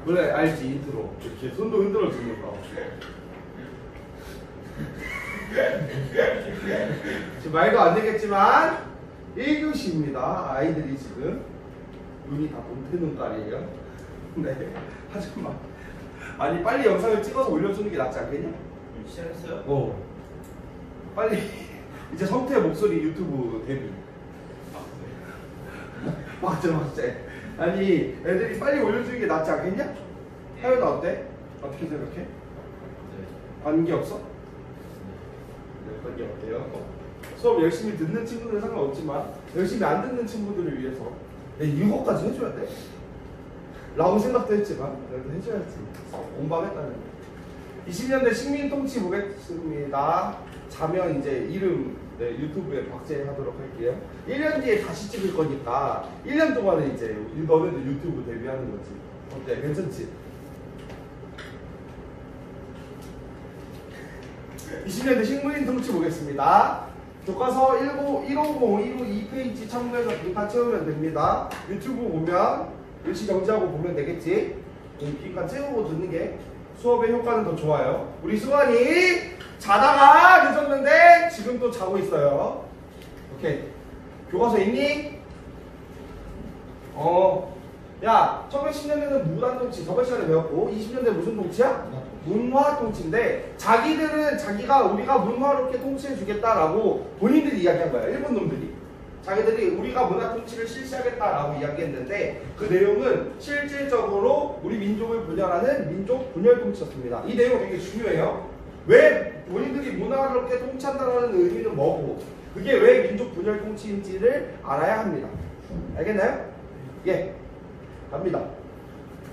그래 알지 인트로 이렇게 손도 흔들어 주는 거. 지금 말도 안 되겠지만 1교시입니다. 아이들이 지금 눈이 다 본태 눈깔이에요. 네 하지만 아니 빨리 영상을 찍어서 올려주는 게 낫지 않겠냐? 시작했어요? 빨리 이제 성태의 목소리 유튜브 데뷔. 맞죠. 아니 애들이 빨리 올려주는 게 낫지 않겠냐? 하연아 어때? 어떻게 생각해? 네. 관계 없어? 네, 관계 어때요? 수업 열심히 듣는 친구들은 상관없지만 열심히 안 듣는 친구들을 위해서 이거까지 해줘야 돼? 라고 생각도 했지만 그래도 해줘야지. 공부하겠다는 20년대 식민통치 보겠습니다. 자면 이제 이름 유튜브에 박제하도록 할게요. 1년 뒤에 다시 찍을 거니까 1년 동안은 이제 너네도 유튜브 데뷔하는 거지. 어때? 괜찮지? 20년대 식민통치 보겠습니다. 교과서 150, 2페이지 참고해서 빈칸 채우면 됩니다. 유튜브 보면 일시 정지하고 보면 되겠지? 빈칸 채우고 듣는 게 수업의 효과는 더 좋아요. 우리 수관이 자다가 늦었는데 지금 또 자고 있어요. 오케이. 교과서 있니? 야, 1910년대는 무단통치 저번 시간에 배웠고 20년대 무슨 통치야? 문화통치인데 자기들은 우리가 문화롭게 통치해주겠다라고 본인들이 이야기한 거야. 일본 놈들이. 자기들이 우리가 문화통치를 실시하겠다라고 이야기했는데 그 내용은 실질적으로 우리 민족을 분열하는 민족 분열통치였습니다. 이 내용 되게 중요해요. 왜 본인들이 문화롭게 통치한다는 의미는 뭐고 그게 왜 민족 분열통치인지를 알아야 합니다. 알겠나요? 예, 갑니다.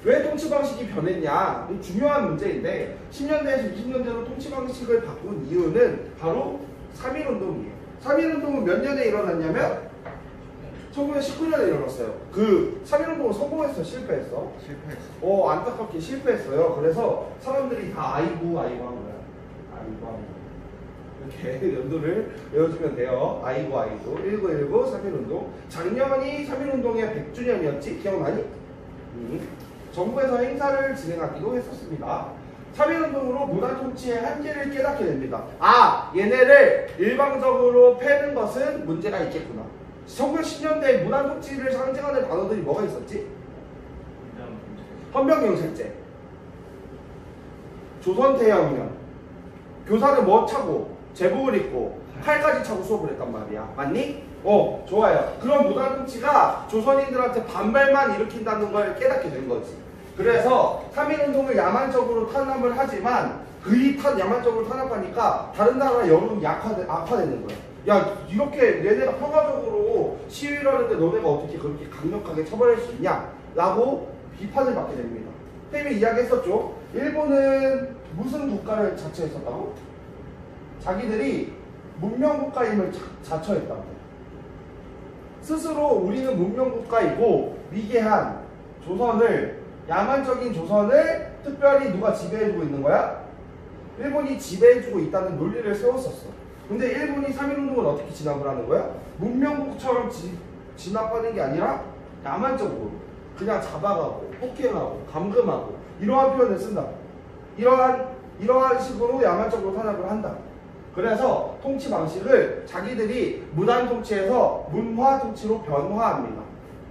왜 통치 방식이 변했냐? 중요한 문제인데 10년대에서 20년대로 통치 방식을 바꾼 이유는 바로 3.1운동이에요. 3.1운동은 몇 년에 일어났냐면 1919년에 일어났어요. 그 3.1운동은 성공했어? 실패했어? 실패했어. 안타깝게 실패했어요. 그래서 사람들이 다 아이고 한 거야. 이렇게 연도를 외워주면 돼요. 아이고 1919 3.1운동. 작년이 3.1운동의 100주년이었지? 기억나니? 정부에서 행사를 진행하기도 했었습니다. 3.1운동으로 문화통치의 한계를 깨닫게 됩니다. 얘네를 일방적으로 패는 것은 문제가 있겠구나. 1910년대 문화통치를 상징하는 단어들이 뭐가 있었지? 헌병경찰제, 조선대혁명, 교사는 뭐 차고 제복을 입고 칼까지 차고 수업을 했단 말이야. 맞니? 좋아요. 그런 문화통치가 조선인들한테 반발만 일으킨다는 걸 깨닫게 된 거지. 그래서 3.1운동을 야만적으로 탄압을 하지만 야만적으로 탄압하니까 다른 나라 여론이 악화되는 거야. 야, 이렇게 얘네가 평화적으로 시위를 하는데 너네가 어떻게 그렇게 강력하게 처벌할 수 있냐? 라고 비판을 받게 됩니다. 쌤이 이야기했었죠. 일본은 무슨 국가를 자처했었다고? 자기들이 문명국가임을 자처했다고. 스스로 우리는 문명국가이고 미개한 조선을, 야만적인 조선을 특별히 누가 지배해주고 있는 거야? 일본이 지배해주고 있다는 논리를 세웠었어. 근데 일본이 3.1운동을 어떻게 진압을 하는 거야? 문명국처럼 진압하는 게 아니라 야만적으로 그냥 잡아가고 폭행하고 감금하고 이러한 표현을 쓴다. 이러한 식으로 야만적으로 탄압을 한다. 그래서 통치 방식을 자기들이 무단통치에서 문화통치로 변화합니다.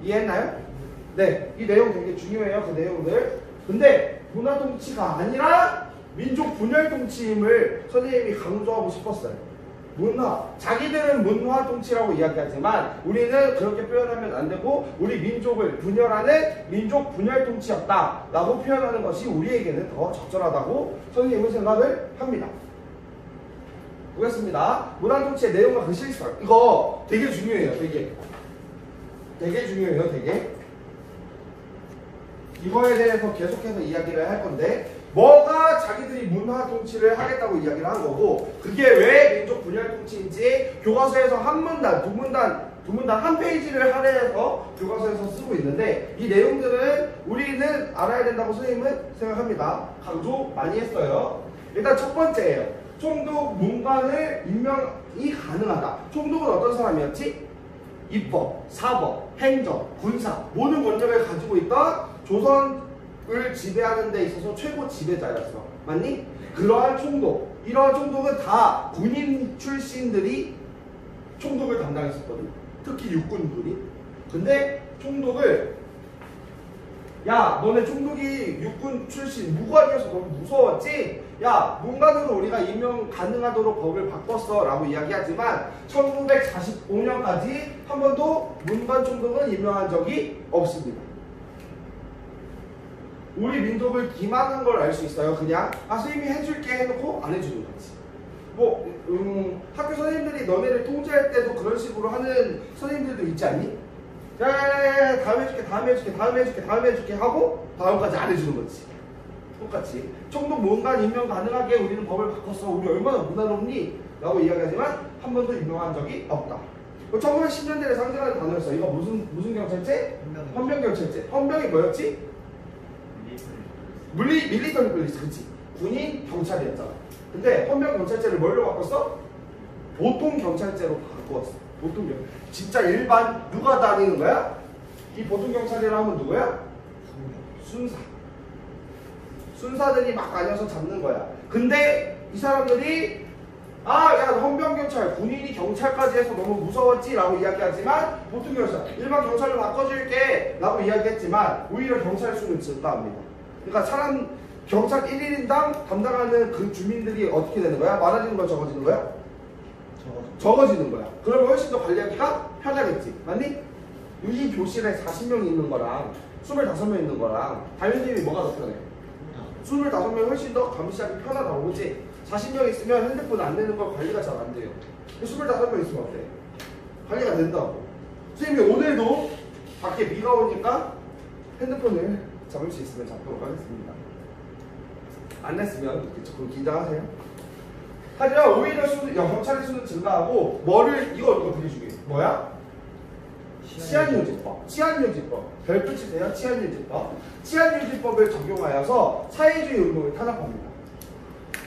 이해했나요? 네, 이 내용 되게 중요해요. 그 내용들. 근데 문화통치가 아니라 민족 분열통치임을 선생님이 강조하고 싶었어요. 자기들은 문화통치라고 이야기하지만 우리는 그렇게 표현하면 안 되고 우리 민족을 분열하는 민족 분열통치였다 라고 표현하는 것이 우리에게는 더 적절하다고 선생님은 생각을 합니다. 보겠습니다. 문화통치의 내용과 그 실상, 이거 되게 중요해요. 되게 중요해요. 되게. 이거에 대해서 계속해서 이야기를 할 건데 뭐가 자기들이 문화 통치를 하겠다고 이야기를 한 거고 그게 왜 민족 분열 통치인지 교과서에서 한 문단, 두 문단 한 페이지를 할애해서 교과서에서 쓰고 있는데 이 내용들은 우리는 알아야 된다고 선생님은 생각합니다. 강조 많이 했어요. 일단 첫 번째예요. 총독 문관을 임명이 가능하다. 총독은 어떤 사람이었지? 입법, 사법, 행정, 군사 모든 권력을 가지고 있던 조선을 지배하는 데 있어서 최고 지배자였어. 맞니? 그러한 총독, 이러한 총독은 다 군인 출신들이 총독을 담당했었거든. 특히 육군들이. 근데 총독을 야 너네 총독이 육군 출신 무관이어서 너무 무서웠지? 야 문관으로 우리가 임명 가능하도록 법을 바꿨어 라고 이야기하지만 1945년까지 한 번도 문관 총독은 임명한 적이 없습니다. 우리 민족을 기만한 걸 알 수 있어요. 그냥 선생님이 해줄게 해놓고 안 해주는 거지. 학교 선생님들이 너네를 통제할 때도 그런 식으로 하는 선생님들도 있지 않니? 야, 다음 해줄게 하고 다음까지 안 해주는 거지. 똑같이 총독 문관 임명 가능하게 우리는 법을 바꿨어. 우리 얼마나 문화롭니? 라고 이야기하지만 한 번도 임명한 적이 없다. 1910년대에 상징하는 단어였어. 이거 무슨 경찰제? 헌병경찰제. 헌병이 뭐였지? 밀리터리 폴리스. 그치? 군인 경찰이었잖아. 근데 헌병경찰제를 뭘로 바꿨어? 보통경찰제로 바꾸었어. 보통경. 진짜 일반 누가 다니는 거야? 이 보통경찰이라 하면 누구야? 순사. 순사들이 막 다녀서 잡는 거야. 근데 이 사람들이 야 헌병경찰 군인이 경찰까지 해서 너무 무서웠지 라고 이야기하지만 보통경찰 일반 경찰로 바꿔줄게 라고 이야기했지만 오히려 경찰 수는 증가합니다. 그러니까 경찰 1인당 담당하는 그 주민들이 어떻게 되는 거야? 많아지는 거야? 적어지는 거야? 적어지는 거야. 그러면 훨씬 더 관리하기가 편하겠지. 맞니? 이 교실에 40명이 있는 거랑 25명 있는 거랑 담임님이 뭐가 더 편해? 25명이 훨씬 더 감시하기 편하다고. 그치? 40명 있으면 핸드폰 안 되는 걸 관리가 잘 안 돼요. 25명 있으면 어때? 관리가 된다고. 선생님이 오늘도 밖에 비가 오니까 핸드폰을 잡을 수 있으면 잡도록 하겠습니다. 안 냈으면 조금 긴장하세요. 하지만 오히려 경찰의 수는 증가하고 이거 되게 중요해. 뭐야? 치안유지법. 별표 치세요. 치안유지법. 치안유지법을 적용하여서 사회주의 운동을 탄압합니다.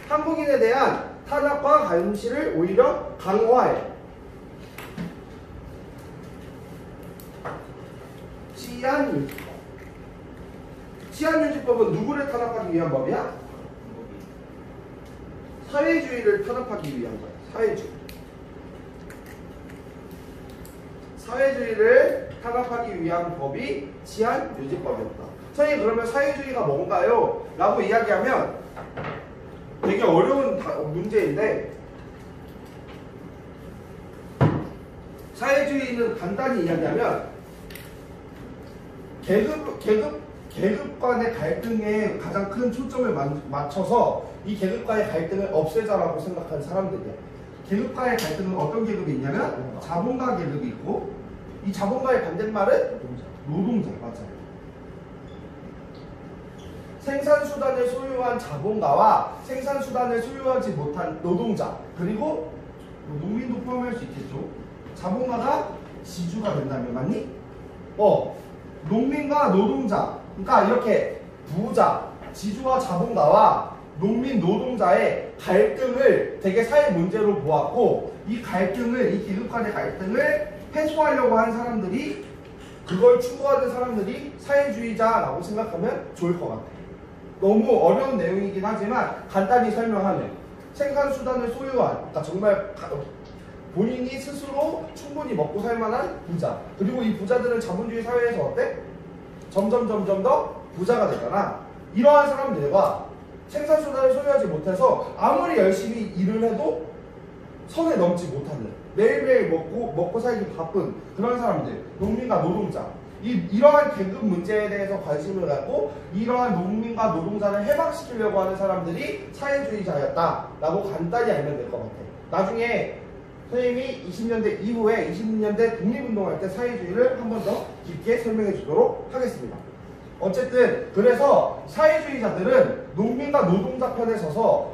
한국인에 대한 탄압과 감시를 오히려 강화해. 치안유지법. 치안유지법은 누구를 탄압하기 위한 법이야? 사회주의를 탄압하기 위한 거야. 사회주의를 탄압하기 위한 법이 치안유지법이었다. 선생님 그러면 사회주의가 뭔가요? 라고 이야기하면 되게 어려운 문제인데 사회주의는 간단히 이야기하면 계급 간의 갈등에 가장 큰 초점을 맞춰서 이 계급 간의 갈등을 없애자라고 생각하는 사람들이야. 계급 간의 갈등은 어떤 계급이 있냐면 자본가 계급이 있고 이 자본가의 반대말은 노동자. 맞아요. 생산수단을 소유한 자본가와 생산수단을 소유하지 못한 노동자 그리고 농민도 포함할 수 있겠죠. 자본가가 지주가 된다면 맞니? 농민과 노동자 그러니까 이렇게 부자, 지주와 자본가와 농민, 노동자의 갈등을 되게 사회 문제로 보았고 이 계급 간의 갈등을 해소하려고 하는 사람들이 그걸 추구하는 사람들이 사회주의자라고 생각하면 좋을 것 같아요. 너무 어려운 내용이긴 하지만 간단히 설명하면 생산수단을 소유한 그러니까 정말 본인이 스스로 충분히 먹고 살 만한 부자 그리고 이 부자들은 자본주의 사회에서 어때? 점점 더 부자가 되잖아. 이러한 사람들과 생산수단을 소유하지 못해서 아무리 열심히 일을 해도 선에 넘지 못하는 매일매일 먹고 살기 바쁜 그런 사람들 농민과 노동자 이러한 계급 문제에 대해서 관심을 갖고 이러한 농민과 노동자를 해방시키려고 하는 사람들이 사회주의자였다라고 간단히 알면 될 것 같아. 나중에 선생님이 20년대 이후에 20년대 독립운동할 때 사회주의를 한 번 더 깊게 설명해 주도록 하겠습니다. 어쨌든 그래서 사회주의자들은 농민과 노동자 편에 서서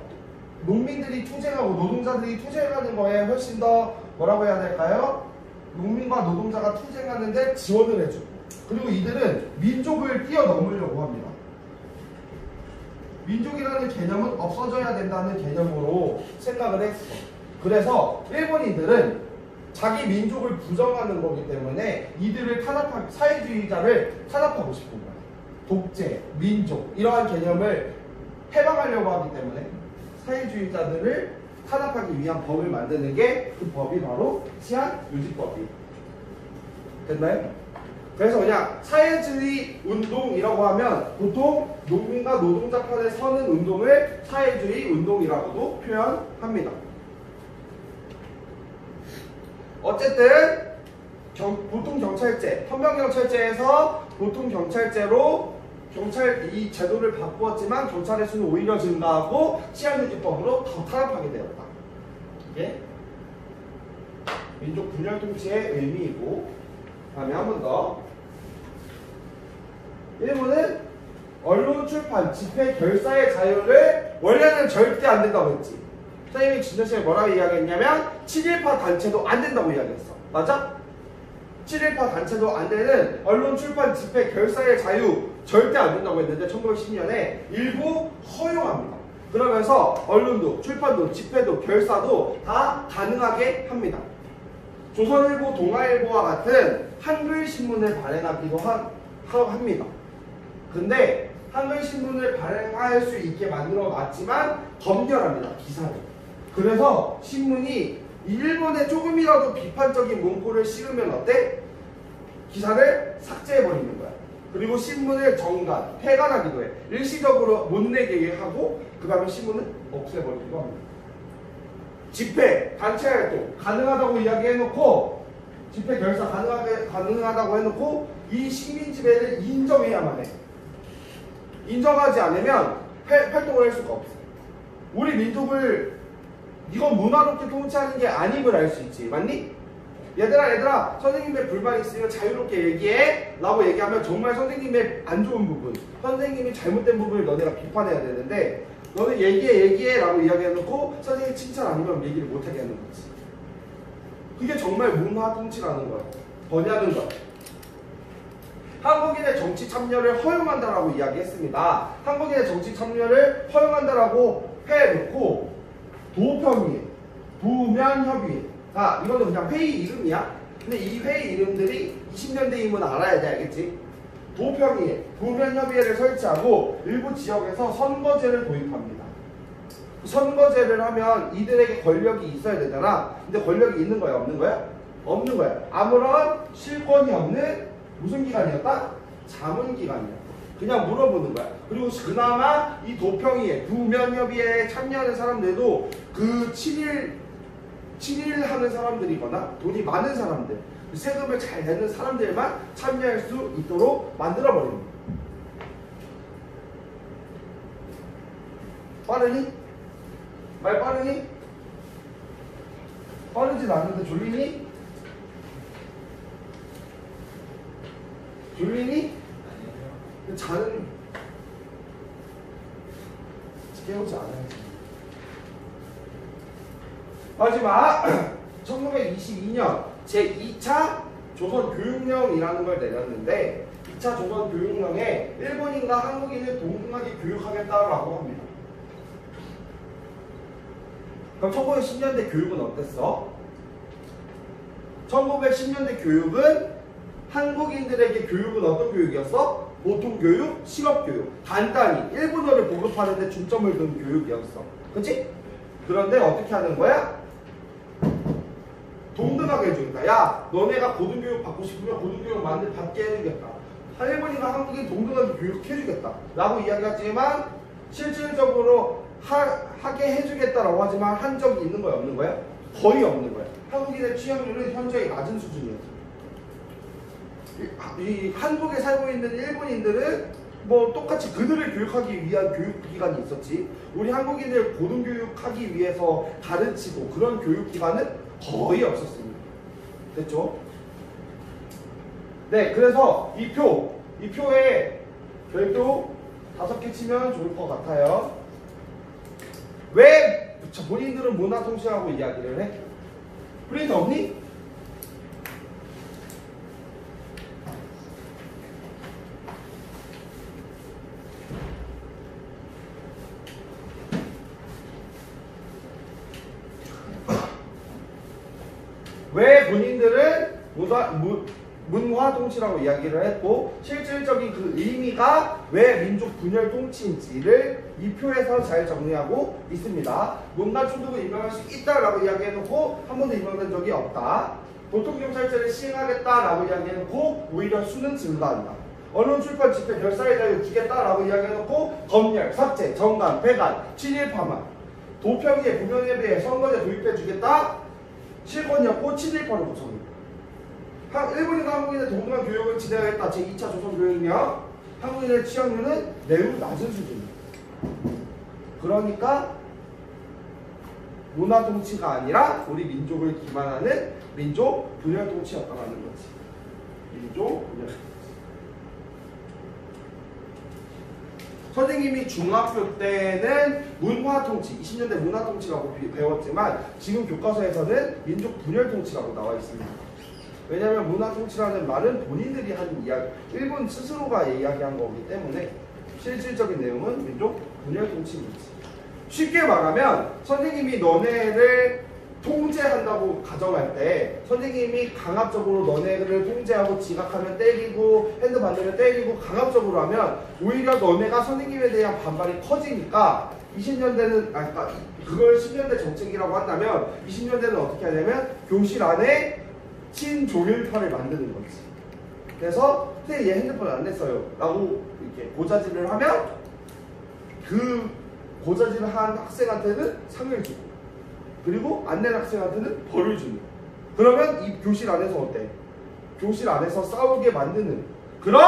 농민들이 투쟁하고 노동자들이 투쟁하는 거에 훨씬 더 뭐라고 해야 될까요? 농민과 노동자가 투쟁하는데 지원을 해주고, 그리고 이들은 민족을 뛰어넘으려고 합니다. 민족이라는 개념은 없어져야 된다는 개념으로 생각을 했어. 그래서 일본인들은 자기 민족을 부정하는 거기 때문에 이들을 사회주의자를 탄압하고 싶은 거야. 독재, 민족 이러한 개념을 해방하려고 하기 때문에 사회주의자들을 탄압하기 위한 법을 만드는 게 그 법이 바로 치안유지법이 됐나요? 그래서 그냥 사회주의 운동이라고 하면 보통 농민과 노동자 편에 서는 운동을 사회주의 운동이라고도 표현합니다. 어쨌든 보통 경찰제, 헌병경찰제에서 보통 경찰제로 이 제도를 바꾸었지만 경찰의 수는 오히려 증가하고 치안유지법으로 더 탄압하게 되었다. 이게 민족 분열 통치의 의미이고, 다음에 한 번 더. 일본은 언론, 출판, 집회, 결사의 자유를 원래는 절대 안 된다고 했지. 선생님이 지난 시간에 뭐라고 이야기했냐면 7.18 단체도 안 된다고 이야기했어. 맞아? 7.18 단체도 안 되는 언론, 출판, 집회, 결사의 자유 절대 안 된다고 했는데 1910년에 일부 허용합니다. 그러면서 언론도, 출판도, 집회도, 결사도 다 가능하게 합니다. 조선일보, 동아일보와 같은 한글 신문을 발행하기도 합니다. 근데 한글 신문을 발행할 수 있게 만들어 놨지만 검열합니다. 기사를. 그래서 신문이 일본에 조금이라도 비판적인 문구를 실으면 어때? 기사를 삭제해버리는 거야. 그리고 신문을 폐간하기도 해. 일시적으로 못 내게 하고 그 다음에 신문을 없애버리기도 합니다. 집회, 단체 활동 가능하다고 이야기해놓고, 집회 결사 가능하다고 해놓고 이 식민 지배를 인정해야만 해. 인정하지 않으면 활동을 할 수가 없어. 우리 민족을 이건 문화롭게 통치하는 게 아님을 알 수 있지. 맞니? 얘들아 선생님의 불만이 있으면 자유롭게 얘기해 라고 얘기하면 정말 선생님의 안 좋은 부분, 선생님이 잘못된 부분을 너네가 비판해야 되는데, 너는 얘기해 라고 이야기해놓고 선생님 칭찬 아니면 얘기를 못하게 하는 거지. 그게 정말 문화 통치라는 거야. 뭐냐는 거야. 한국인의 정치 참여를 허용한다라고 이야기했습니다. 한국인의 정치 참여를 허용한다라고 해놓고 도평의회, 부면협의회, 이거는 그냥 회의 이름이야. 근데 이 회의 이름들이 20년대임은 알아야 돼. 알겠지? 도평의회, 부면협의회를 설치하고 일부 지역에서 선거제를 도입합니다. 선거제를 하면 이들에게 권력이 있어야 되잖아. 근데 권력이 있는 거야, 없는 거야? 없는 거야. 아무런 실권이 없는 무슨 기관이었다? 자문기관이야. 그냥 물어보는 거야. 그리고 그나마 이 도평의회, 부면협의회에 참여하는 사람들도 그 7일 하는 사람들이거나 돈이 많은 사람들, 세금을 잘 내는 사람들만 참여할 수 있도록 만들어버립니다. 빠르니? 말 빠르니? 빠르진 않는데 졸리니? 졸리니? 자는 깨우지 않아야지. 마지막 1922년 제2차 조선교육령이라는 걸 내렸는데, 2차 조선교육령에 일본인과 한국인을 동등하게 교육하겠다라고 합니다. 그럼 1910년대 교육은 어땠어? 1910년대 교육은 한국인들에게 교육은 어떤 교육이었어? 보통교육, 실업교육, 간단히 일본어를 보급하는 데 중점을 둔 교육이었어. 그치? 그런데 어떻게 하는 거야? 동등하게 해주겠다. 야, 너네가 고등교육 받고 싶으면 고등교육 받게 해주겠다. 일본인과 한국인 동등하게 교육해주겠다 라고 이야기하지만, 실질적으로 하게 해주겠다라고 하지만 한 적이 있는 거야, 없는 거야? 거의 없는 거야. 한국인의 취업률은 현저히 낮은 수준이었어. 이 한국에 살고 있는 일본인들은 뭐 똑같이 그들을 교육하기 위한 교육기관이 있었지, 우리 한국인을 고등교육하기 위해서 가르치고 그런 교육기관은 거의 없었습니다. 됐죠? 네, 그래서 이 표에 별표 5개 치면 좋을 것 같아요. 왜 본인들은 문화통치라고 이야기를 해? 프린트 없니? 왜 본인들은 문화통치라고 이야기를 했고 실질적인 그 의미가 왜 민족 분열 통치인지를 이 표에서 잘 정리하고 있습니다. 문관 총독을 임명할 수 있다라고 이야기해놓고 한 번도 임명된 적이 없다. 보통경찰제를 시행하겠다라고 이야기해놓고 오히려 수는 증가한다. 언론 출판 집회 별사의 자유 주겠다라고 이야기해놓고 검열, 삭제, 정관, 배관, 친일파만 도평의 부명에 비해 선거제 도입해주겠다. 실권이었고 친일파로 구성입니다. 일본인과 한국인의 동등한 교육을 진행하겠다. 제2차 조선교육령 한국인의 취업률은 매우 낮은 수준입니다. 그러니까 문화통치가 아니라 우리 민족을 기반하는 민족 분열통치였다는 거지. 민족 분열통치. 선생님이 중학교 때는 문화통치, 20년대 문화통치라고 배웠지만 지금 교과서에서는 민족 분열통치라고 나와 있습니다. 왜냐하면 문화통치라는 말은 본인들이 한 이야기, 일본 스스로가 이야기한 거기 때문에 실질적인 내용은 민족 분열통치입니다. 쉽게 말하면 선생님이 너네를 통제한다고 가정할 때 선생님이 강압적으로 너네를 통제하고 지각하면 때리고 핸드 만들면 때리고 강압적으로 하면 오히려 너네가 선생님에 대한 반발이 커지니까 20년대는 그걸 10년대 정책이라고 한다면 20년대는 어떻게 하냐면 교실 안에 친조율파를 만드는 거지. 그래서 선생님 얘 핸드폰 안 냈어요 라고 이렇게 고자질을 하면 그 고자질을 한 학생한테는 상을 주고 그리고 안 낸 학생한테는 벌을 주는. 그러면 이 교실 안에서 어때? 교실 안에서 싸우게 만드는 그런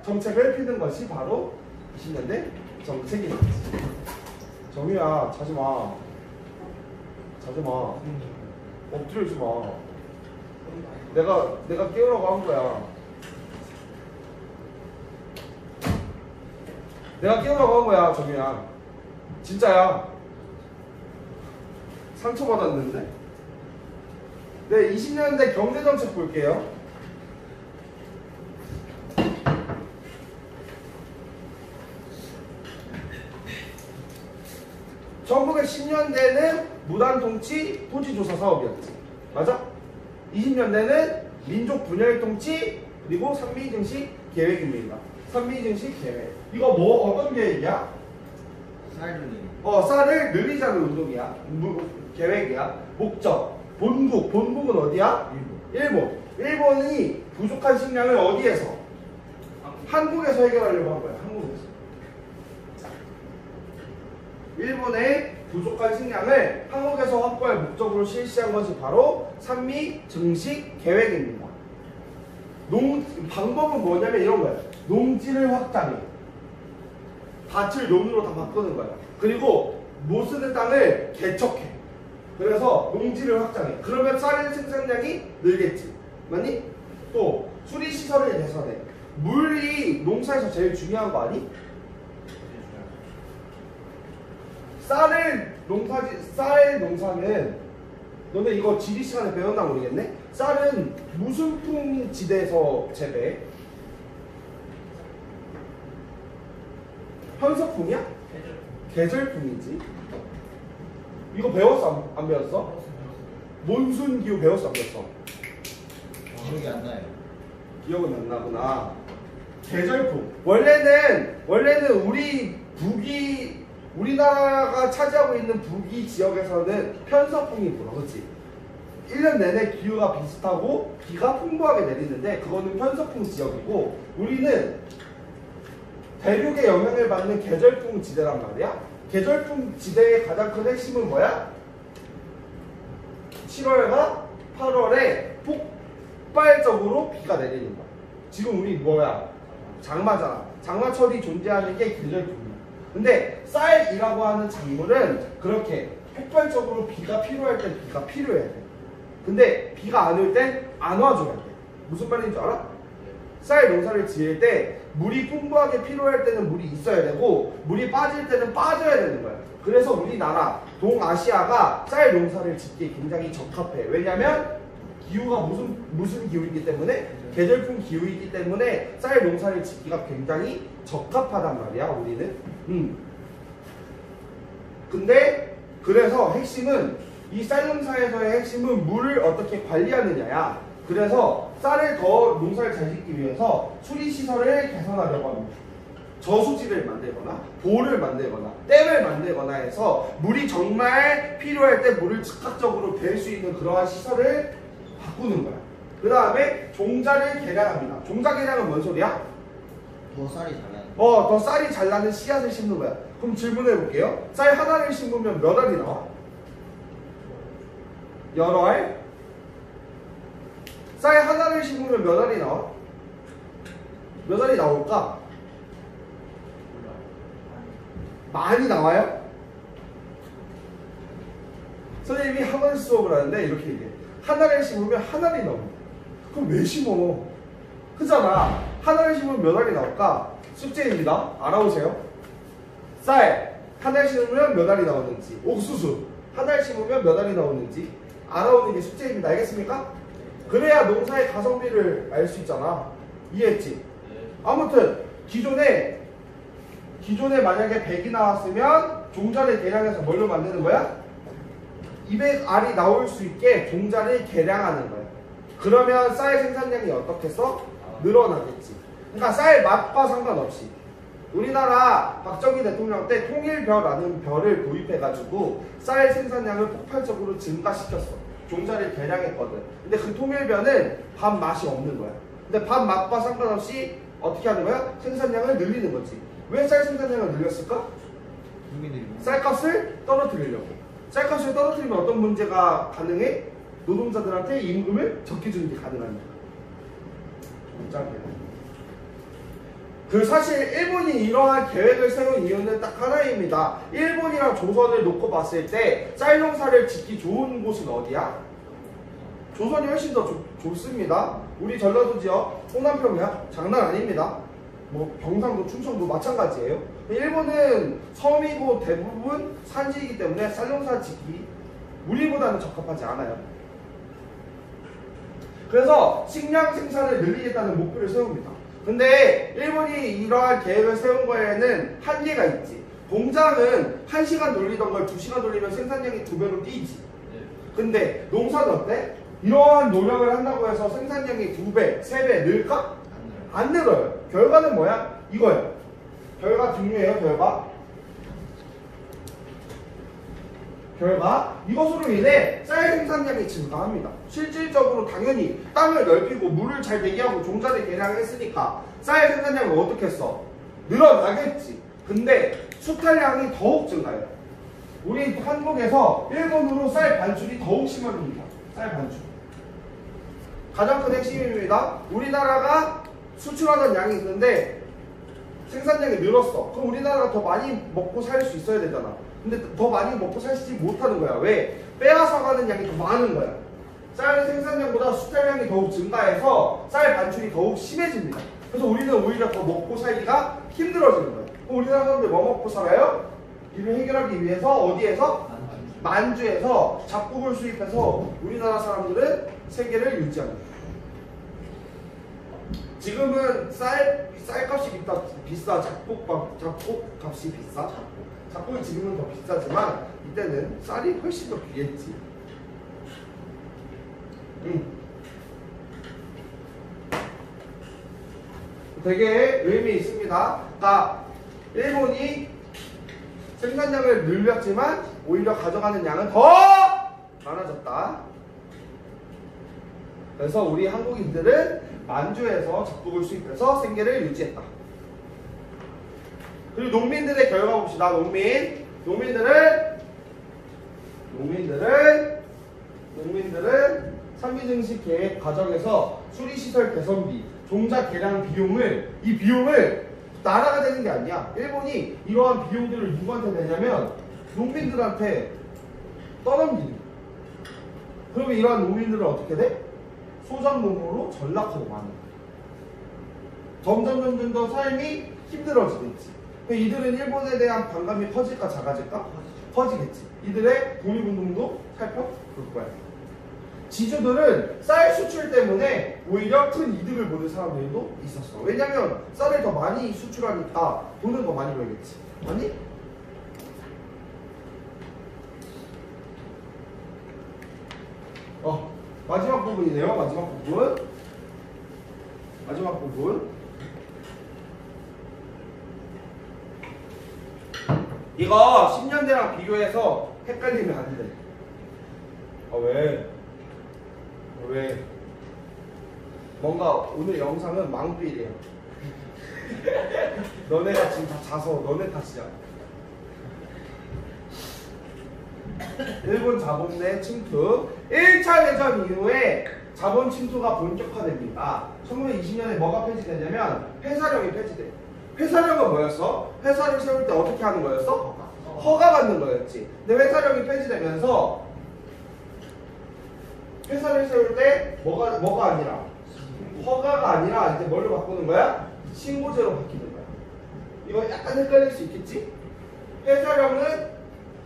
정책을 피는 것이 바로 20년대 정책인 거지. 정유야 자지마. 자지마. 엎드려지 마. 내가 깨우라고 한 거야. 내가 깨우라고 한 거야, 정유야. 진짜야. 상처받았는데? 네, 20년대 경제정책 볼게요. (1910년대는) 무단통치 토지조사 사업이었지. 맞아? 20년대는 민족분열통치 그리고 산미증식 계획입니다. 산미증식 계획. 이거 어떤 계획이야? 쌀 늘리기. 쌀을 늘리자는 운동이야. 계획이야. 목적. 본국은 어디야? 일본. 일본이 부족한 식량을 어디에서? 한국에서 해결하려고 한 거야. 한국에서. 일본의 부족한 식량을 한국에서 확보할 목적으로 실시한 것이 바로 산미증식 계획입니다. 방법은 뭐냐면 이런 거야. 농지를 확장해. 밭을 논으로 다 바꾸는 거야. 그리고 못 쓰는 땅을 개척해. 그래서 농지를 확장해. 그러면 쌀 생산량이 늘겠지. 맞니? 또 수리시설을 개선해. 물이 농사에서 제일 중요한 거 아니? 쌀 농사는 너네 이거 지리 시간에 배웠나 모르겠네? 쌀은 무슨 풍 지대에서 재배해? 현서풍이야? 계절풍이지. 이거 배웠어? 안 배웠어? 몬순기후 배웠어? 안 배웠어? 기억이 안 나요. 기억은 안 나구나. 계절풍. 원래는 우리나라가 차지하고 있는 북위 지역에서는 편서풍이 불어. 그렇지? 1년 내내 기후가 비슷하고 비가 풍부하게 내리는데 그거는 편서풍 지역이고 우리는 대륙의 영향을 받는 계절풍 지대란 말이야. 계절풍 지대의 가장 큰 핵심은 뭐야? 7월과 8월에 폭발적으로 비가 내리는 거야. 지금 우리 뭐야? 장마잖아. 장마철이 존재하는 게 계절풍이야. 근데 쌀이라고 하는 작물은 그렇게 폭발적으로 비가 필요할 땐 비가 필요해야 돼. 근데 비가 안 올 땐 안 와줘야 돼. 무슨 말인지 알아? 쌀 농사를 지을 때 물이 풍부하게 필요할 때는 물이 있어야 되고 물이 빠질 때는 빠져야 되는 거예요. 그래서 우리나라 동아시아가 쌀 농사를 짓기에 굉장히 적합해. 왜냐면 기후가 무슨 기후이기 때문에 계절풍 기후이기 때문에 쌀 농사를 짓기가 굉장히 적합하단 말이야 우리는. 근데 그래서 핵심은 이 쌀 농사에서의 핵심은 물을 어떻게 관리하느냐야. 그래서 쌀을 더 농사를 잘 짓기 위해서 수리시설을 개선하려고 합니다. 저수지를 만들거나 보를 만들거나 댐을 만들거나 해서 물이 정말 필요할 때 물을 즉각적으로 댈 수 있는 그러한 시설을 바꾸는 거야. 그 다음에 종자를 개량합니다. 종자 개량은 뭔 소리야? 더 쌀이 잘 나는. 더 쌀이 잘 나는 씨앗을 심는 거야. 그럼 질문해 볼게요. 쌀 하나를 심으면 몇 알이 나와? 여러 알? 쌀 하나를 심으면 몇 알이 나와? 몇 알이 나올까? 많이 나와요? 선생님이 학원 수업을 하는데 이렇게 얘기해. 하나를 심으면 한 알이 나옵니다. 그럼 왜 심어? 그잖아. 하나를 심으면 몇 알이 나올까? 숙제입니다. 알아오세요. 쌀 하나를 심으면 몇 알이 나오는지, 옥수수 하나를 심으면 몇 알이 나오는지 알아오는 게 숙제입니다. 알겠습니까? 그래야 농사의 가성비를 알 수 있잖아. 이해했지? 아무튼 기존에 만약에 100이 나왔으면 종자를 개량해서 뭘로 만드는 거야? 200알이 나올 수 있게 종자를 개량하는 거야. 그러면 쌀 생산량이 어떻게 해서 늘어나겠지. 그러니까 쌀 맛과 상관없이 우리나라 박정희 대통령 때 통일벼라는 벼를 도입해가지고 쌀 생산량을 폭발적으로 증가시켰어. 종자를 개량했거든. 근데 그 통일벼는 밥 맛이 없는 거야. 근데 밥 맛과 상관없이 어떻게 하는 거야? 생산량을 늘리는 거지. 왜 쌀 생산량을 늘렸을까? 쌀값을 떨어뜨리려고. 쌀값을 떨어뜨리면 어떤 문제가 가능해? 노동자들한테 임금을 적게 주는 게 가능합니다. 그 사실 일본이 이러한 계획을 세운 이유는 딱 하나입니다. 일본이랑 조선을 놓고 봤을 때 쌀 농사를 짓기 좋은 곳은 어디야? 조선이 훨씬 더 좋습니다. 우리 전라도 지역 홍남평야 장난 아닙니다. 뭐 경상도, 충청도 마찬가지예요. 일본은 섬이고 대부분 산지이기 때문에 쌀 농사 짓기 우리보다는 적합하지 않아요. 그래서 식량 생산을 늘리겠다는 목표를 세웁니다. 근데 일본이 이러한 계획을 세운 거에는 한계가 있지. 공장은 1시간 돌리던 걸 2시간 돌리면 생산량이 2배로 뛰지. 근데 농사는 어때? 이러한 노력을 한다고 해서 생산량이 2배, 3배 늘까? 안 늘어요. 결과는 뭐야? 이거예요. 결과 중요해요. 결과 이것으로 인해 쌀 생산량이 증가합니다. 실질적으로 당연히 땅을 넓히고 물을 잘 되게 하고 종자를 개량했으니까 쌀 생산량을 어떻게 했어? 늘어나겠지. 근데 수탈량이 더욱 증가해요. 우리 한국에서 일본으로 쌀 반출이 더욱 심합니다. 쌀 반출. 가장 큰 핵심입니다. 우리나라가 수출하던 양이 있는데 생산량이 늘었어. 그럼 우리나라가 더 많이 먹고 살 수 있어야 되잖아. 근데 더 많이 먹고 살지 못하는 거야. 왜? 빼앗아가는 양이 더 많은 거야. 쌀 생산량보다 수탈량이 더욱 증가해서 쌀 반출이 더욱 심해집니다. 그래서 우리는 오히려 더 먹고 살기가 힘들어지는 거예요. 그럼 우리나라 사람들 뭐 먹고 살아요? 이를 해결하기 위해서 어디에서? 만주에서 잡곡을 수입해서 우리나라 사람들은 생계를 유지합니다. 지금은 쌀값이 비싸. 잡곡값이 비싸. 잡곡이 지금은 더 비싸지만 이때는 쌀이 훨씬 더 귀했지. 되게 의미 있습니다. 그러니까 일본이 생산량을 늘렸지만 오히려 가져가는 양은 더 많아졌다. 그래서 우리 한국인들은 만주에서 잡곡을 수입해서 생계를 유지했다. 그리고 농민들의 결과 봅시다. 농민들은 상기증식 계획 과정에서 수리시설 개선비, 종자 개량 이 비용을 나라가 되는 게 아니야. 일본이 이러한 비용들을 누구한테 내냐면 농민들한테 떠넘기는 거야. 그러면 이러한 농민들은 어떻게 돼? 소작농으로 전락하고 마는 거야. 점점 더 삶이 힘들어지겠지. 이들은 일본에 대한 반감이 커질까 작아질까? 커지겠지. 이들의 독립운동도 살펴볼 거야. 지주들은 쌀 수출 때문에 오히려 큰 이득을 보는 사람들도 있었어. 왜냐면 쌀을 더 많이 수출하니까 돈은 더 많이 벌겠지. 아니? 마지막 부분이네요. 마지막 부분. 이거 10년대랑 비교해서 헷갈리면 안 돼. 왜? 뭔가 오늘 영상은 망필이에요. 너네가 지금 다 자서 너네 탓이야. 일본 자본 내 침투. 1차 대전 이후에 자본 침투가 본격화됩니다. 1920년에 뭐가 폐지되냐면 회사령이 폐지돼. 회사령은 뭐였어? 회사를 세울 때 어떻게 하는 거였어? 허가받는 거였지. 근데 회사령이 폐지되면서 회사를 세울 때 뭐가 아니라 허가가 아니라 이제 뭘로 바꾸는 거야? 신고제로 바뀌는 거야. 이거 약간 헷갈릴 수 있겠지? 회사령은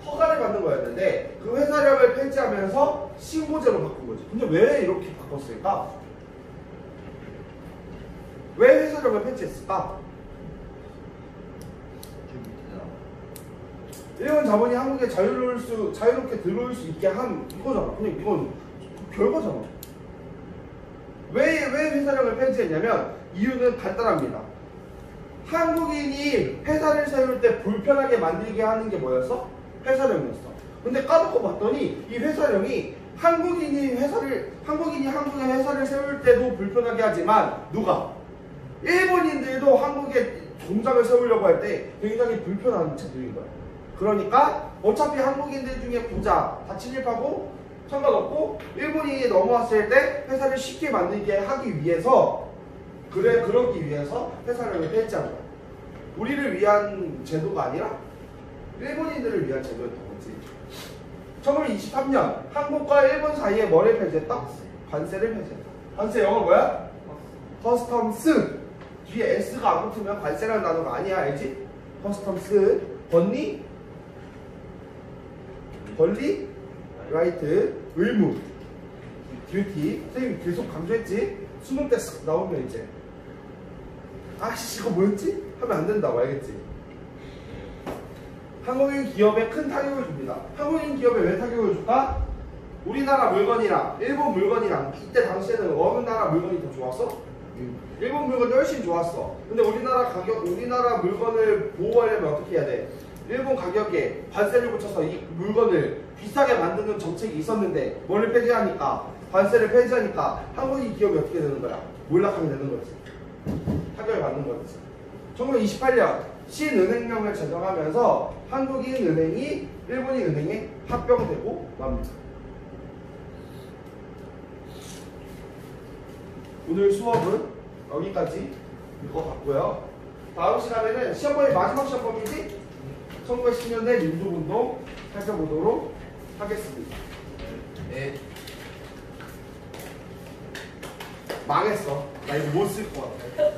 허가를 받는 거였는데 그 회사령을 폐지하면서 신고제로 바꾼 거지. 근데 왜 이렇게 바꿨을까? 왜 회사령을 폐지했을까? 일본 자본이 한국에 자유롭게 들어올 수 있게 한 이거잖아. 그냥 이건 별거잖아. 왜 회사령을 폐지했냐면 이유는 간단합니다. 한국인이 회사를 세울 때 불편하게 만들게 하는 게 뭐였어? 회사령이었어. 근데 까놓고 봤더니 이 회사령이 한국인이 한국에 회사를 세울 때도 불편하게 하지만 누가? 일본인들도 한국에 공장을 세우려고 할 때 굉장히 불편한 채들인 거야. 그러니까 어차피 한국인들 중에 부자 다 침입하고 상관없고 일본인이 넘어왔을 때 회사를 쉽게 만들게 하기 위해서 그러기 위해서 회사령을 폐지한 거야. 우리를 위한 제도가 아니라 일본인들을 위한 제도였던 거지. 1923년 한국과 일본 사이에 뭐를 폐지했다? 관세를 폐지했다. 관세 영어 뭐야? 커스텀스. 뒤에 S가 안 붙으면 관세라는 단어가 아니야. 알지? 커스텀스. 권리, 라이트, 의무, 듀티. 선생님이 계속 강조했지? 수능 때 쓱 나오면 이제 아씨 이거 뭐였지? 하면 안 된다고 알겠지? 한국인 기업에 큰 타격을 줍니다. 한국인 기업에 왜 타격을 줄까? 우리나라 물건이랑 일본 물건이랑 이때 당시에는 어느 나라 물건이 더 좋았어? 일본 물건이 훨씬 좋았어. 근데 우리나라 물건을 보호하려면 어떻게 해야 돼? 일본 가격에 관세를 붙여서 이 물건을 비싸게 만드는 정책이 있었는데 뭐를 폐지하니까? 관세를 폐지하니까 한국인 기업이 어떻게 되는 거야? 몰락하게 되는 거지. 타격을 받는 거지. 1928년 신은행령을 제정하면서 한국인 은행이 일본인 은행에 합병되고 맙니다. 오늘 수업은 여기까지 이거 같고요. 다음 시간에는 시험범위 마지막 시험범위지 1910년대 민족운동 살펴보도록 하겠습니다. 네. 망했어. 나 이거 못 쓸 것 같아.